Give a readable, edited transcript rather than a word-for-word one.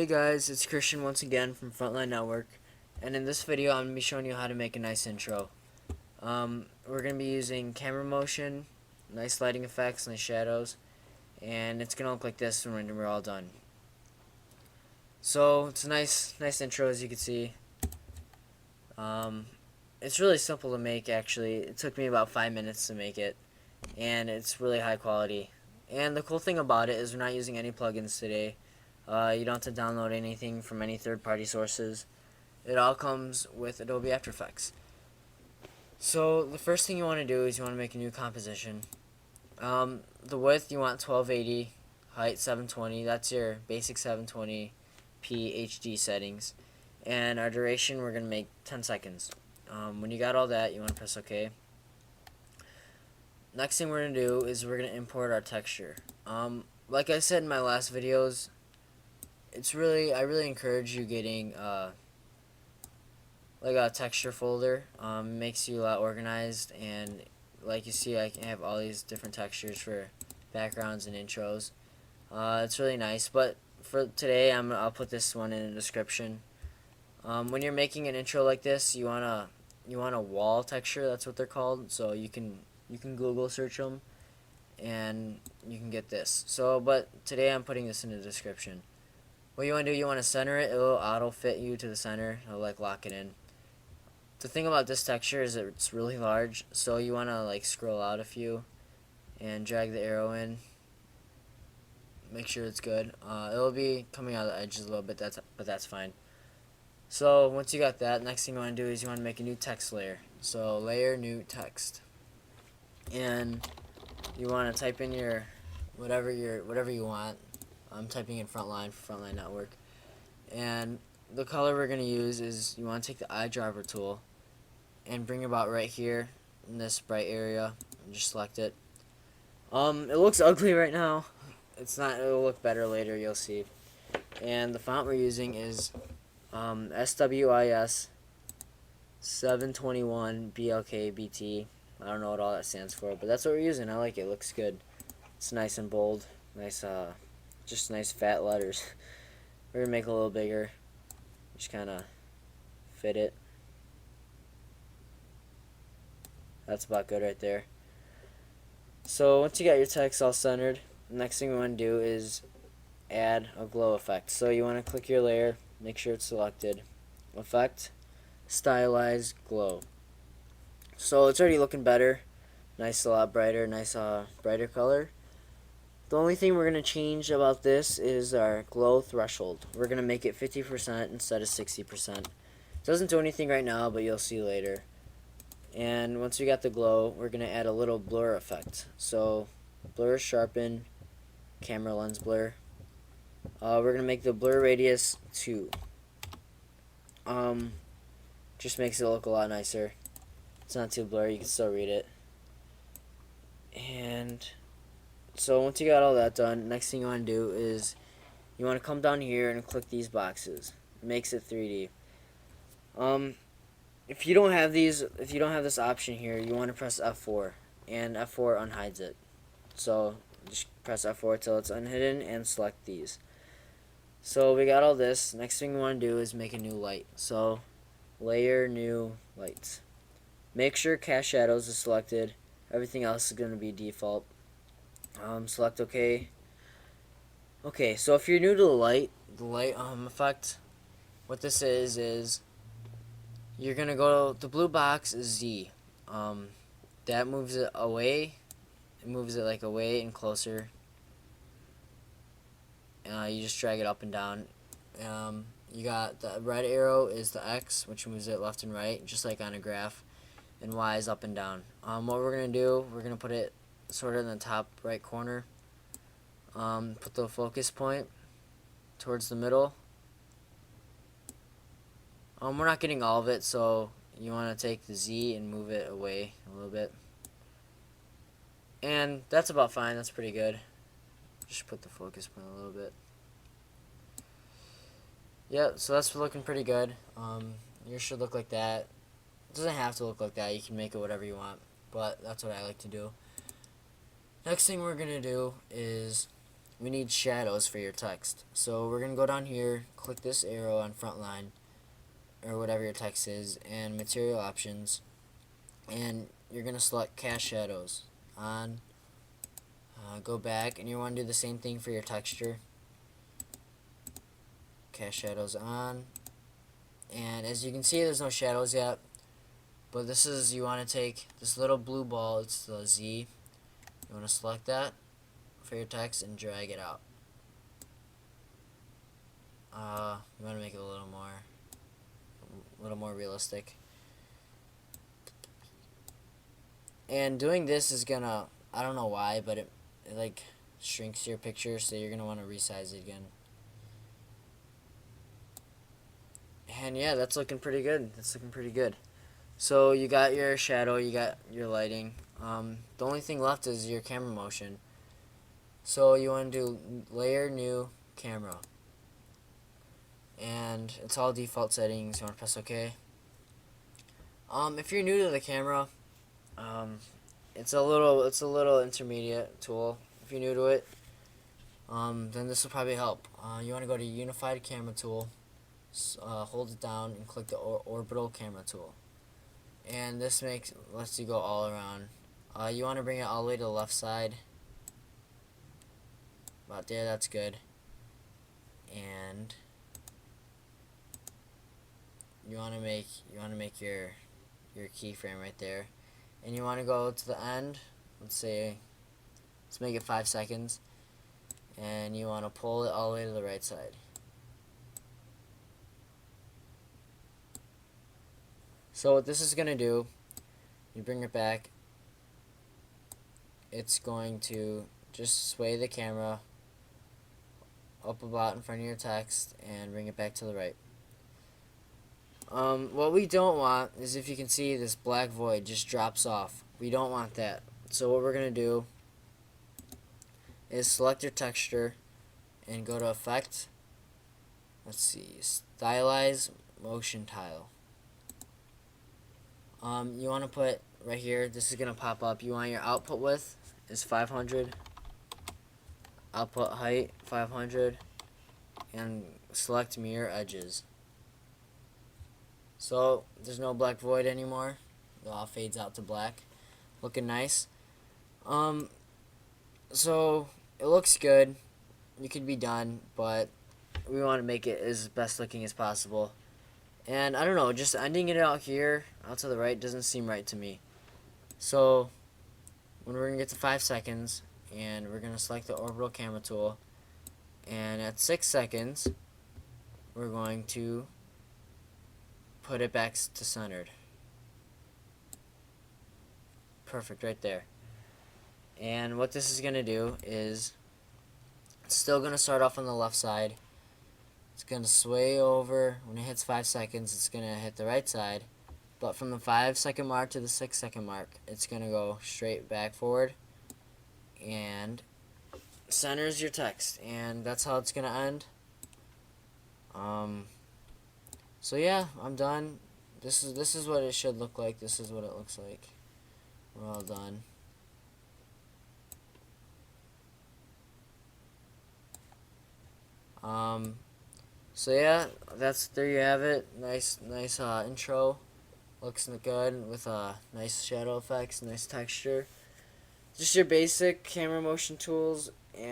Hey guys, it's Christian once again from Frontline Network, and in this video I'm going to be showing you how to make a nice intro. We're going to be using camera motion, nice lighting effects, nice shadows, and it's going to look like this when we're all done. So it's a nice intro, as you can see. It's really simple to make, actually. It took me about 5 minutes to make it, and it's really high quality. And the cool thing about it is we're not using any plugins today. You don't have to download anything from any third-party sources. It all comes with Adobe After Effects. So the first thing you want to do is you want to make a new composition. The width you want 1280, height 720. That's your basic 720p HD settings. And our duration we're going to make 10 seconds. When you got all that, you want to press OK. Next thing we're going to do is we're going to import our texture. Like I said in my last videos, I really encourage you getting like a texture folder. Makes you a lot organized, and like you see, I can have all these different textures for backgrounds and intros. It's really nice, but for today I'll put this one in the description. When you're making an intro like this, you want a wall texture. That's what they're called. So you can Google search them, and you can get this. But today I'm putting this in the description. What you want to do, you want to center it. It'll auto fit you to the center. It'll like lock it in. The thing about this texture is that it's really large, so you want to like scroll out a few and drag the arrow in. Make sure it's good. It'll be coming out of the edges a little bit, but that's fine. So once you got that, next thing you want to do is you want to make a new text layer. So layer, new text, and you want to type in your whatever you want. I'm typing in Frontline for Frontline Network, and the color we're going to use is, you want to take the eyedropper tool and bring about right here in this bright area and just select it. It looks ugly right now. It's not. It'll look better later, you'll see. And the font we're using is SWIS 721 BLK-BT. I don't know what all that stands for, but that's what we're using. I like it. It looks good. It's nice and bold. Nice, just nice fat letters. We're gonna make it a little bigger. Just kind of fit it. That's about good right there. So once you got your text all centered, the next thing we want to do is add a glow effect. So you want to click your layer, make sure it's selected. Effect, stylize glow. So it's already looking better. Nice, a lot brighter, nice brighter color. The only thing we're going to change about this is our glow threshold. We're going to make it 50% instead of 60%. It doesn't do anything right now, but you'll see later. And once we got the glow, we're going to add a little blur effect. So blur, sharpen, camera lens blur. We're going to make the blur radius 2. Just makes it look a lot nicer. It's not too blurry, you can still read it. And so once you got all that done, next thing you want to do is you want to come down here and click these boxes. It makes it 3D. If you don't have this option here, you want to press F4, and F4 unhides it. So just press F4 till it's unhidden and select these. So we got all this. Next thing we want to do is make a new light. So layer, new lights. Make sure cast shadows is selected. Everything else is going to be default. Select OK. Okay, so if you're new to the light effect, what this is you're gonna go. The blue box is Z. That moves it away. It moves it like away and closer. You just drag it up and down. You got the red arrow is the X, which moves it left and right, just like on a graph, and Y is up and down. What we're gonna do, we're gonna put it sort of in the top right corner. Put the focus point towards the middle. We're not getting all of it, so you want to take the Z and move it away a little bit. And that's about fine. That's pretty good. Just put the focus point a little bit. Yep, so that's looking pretty good. Yours should look like that. It doesn't have to look like that. You can make it whatever you want, but that's what I like to do. Next thing we're going to do is we need shadows for your text. So we're gonna go down here, click this arrow on front line or whatever your text is, and material options, and you're gonna select cast shadows on. Go back, and you want to do the same thing for your texture. Cast shadows on, and as you can see, there's no shadows yet. But this is, you want to take this little blue ball, it's the Z. You want to select that for your text and drag it out. You want to make it a little more realistic. And doing this is gonna, I don't know why, but it like shrinks your picture, so you're gonna want to resize it again. And yeah, that's looking pretty good. So you got your shadow, you got your lighting. The only thing left is your camera motion. So you want to do layer new camera, and it's all default settings. You want to press OK. If you're new to the camera, it's a little intermediate tool. If you're new to it, then this will probably help. You want to go to Unified Camera Tool, hold it down, and click the Orbital Camera Tool. And this lets you go all around. You want to bring it all the way to the left side. About there, that's good. And you want to make your keyframe right there. And you want to go to the end. Let's make it 5 seconds. And you want to pull it all the way to the right side. So what this is going to do, you bring it back, it's going to just sway the camera up about in front of your text and bring it back to the right. What we don't want is, if you can see, this black void just drops off. We don't want that. So what we're going to do is select your texture and go to Effect. Let's see, Stylize Motion Tile. You want to put right here, this is going to pop up, you want your output width is 500, output height 500, and select mirror edges. So there's no black void anymore. It all fades out to black. Looking nice. So it looks good. You could be done, but we want to make it as best looking as possible. And I don't know, just ending it out here, out to the right, doesn't seem right to me. So when we're going to get to 5 seconds, and we're going to select the orbital camera tool, and at 6 seconds, we're going to put it back to centered. Perfect, right there. And what this is going to do is, it's still going to start off on the left side. It's going to sway over. When it hits 5 seconds, it's going to hit the right side. But from the 5 second mark to the 6 second mark, it's going to go straight back forward and centers your text. And that's how it's going to end. So yeah, I'm done. This is what it should look like. This is what it looks like. We're all done. So yeah, there you have it. Nice intro. Looks good with nice shadow effects, nice texture. Just your basic camera motion tools